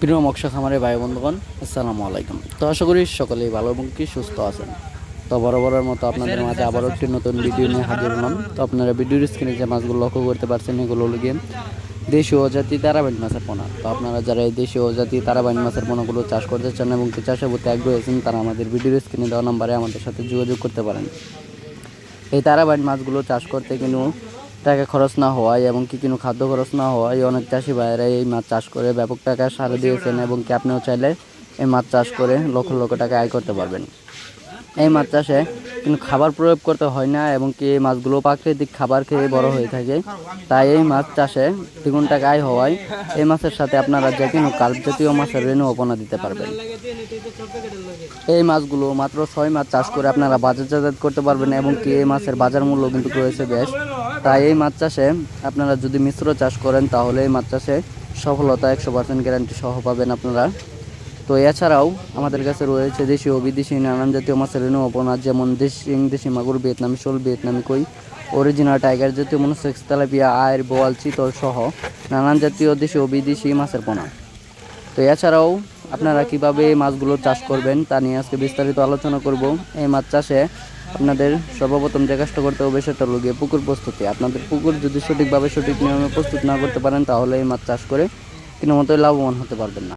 প্রিয় মৎস্য খামারে ভাই বন্ধুগণ, আসসালামু আলাইকুম। তো আশা করি সকলেই ভালো এবং কি সুস্থ আছেন। তো বরাবরের মতো আপনাদের মাঝে আবারও একটি নতুন ভিডিও নিয়ে হাজির হলাম। তো আপনারা ভিডিওর স্ক্রিনে যে মাছগুলো লক্ষ্য করতে পারছেন, এগুলো হলো গিয়ে দেশীয় ও জাতি তারাবাইন মাছের পোনা। তো আপনারা যারা এই দেশীয় ও জাতি তারাবাইন মাছের পোনাগুলো চাষ করতে চান এবং কি চাষের প্রতি আগ্রহী আছেন, তারা আমাদের ভিডিওর স্ক্রিনে দেওয়া নাম্বারে আমাদের সাথে যোগাযোগ করতে পারেন। এই তারাবাইন মাছগুলো চাষ করতে কিন্তু টাকা খরচ না হওয়ায় এবং কি কোনো খাদ্য খরচ না হওয়ায় অনেক চাষি ভাইয়েরা এই মাছ চাষ করে ব্যাপক টাকা সার দিয়েছেন এবং কি আপনিও চাইলে এই মাছ চাষ করে লক্ষ লক্ষ টাকা আয় করতে পারবেন। এই মাছ চাষে কিন্তু খাবার প্রয়োগ করতে হয় না এবং কি এই মাছগুলো প্রাকৃতিক খাবার খেয়ে বড় হয়ে থাকে। তাই এই মাছ চাষে দ্বিগুণ টাকা আয় হওয়ায় এই মাছের সাথে আপনারা যে কোনো কার্প জাতীয় মাছের রেণু অপনা দিতে পারবেন। এই মাছগুলো মাত্র 6 মাস চাষ করে আপনারা বাজারজাত করতে পারবেন এবং কি এই মাছের বাজার মূল্য কিন্তু রয়েছে বেশ। তাই এই মাছ চাষে আপনারা যদি মিশ্র চাষ করেন তাহলে এই মাছ চাষে সফলতা 100% গ্যারান্টি সহ পাবেন আপনারা। তো এছাড়াও আমাদের কাছে রয়েছে দেশি ও বিদেশি নানান জাতীয় মাছের রেণু অপনা, যেমন দেশি মাগুর, ভিয়েতনামি শোল, ভিয়েতনামি কই, অরিজিনাল টাইগার জাতীয় মনোসেক্স, তেলাপিয়া, আয়ের, বোয়াল, চিতল সহ নানান জাতীয় দেশি ও বিদেশি মাছের পোনা। তো এছাড়াও আপনারা কিভাবে এই মাছগুলো চাষ করবেন তা নিয়ে আজকে বিস্তারিত আলোচনা করব। এই মাছ চাষে আপনাদের সর্বপ্রথম যে কাজটা করতে হবে সেটা হলো গিয়ে পুকুর প্রস্তুতি। আপনাদের পুকুর যদি সঠিক নিয়মে প্রস্তুত না করতে পারেন তাহলে এই মাছ চাষ করে কোনো মতোই লাভবান হতে পারবেন না।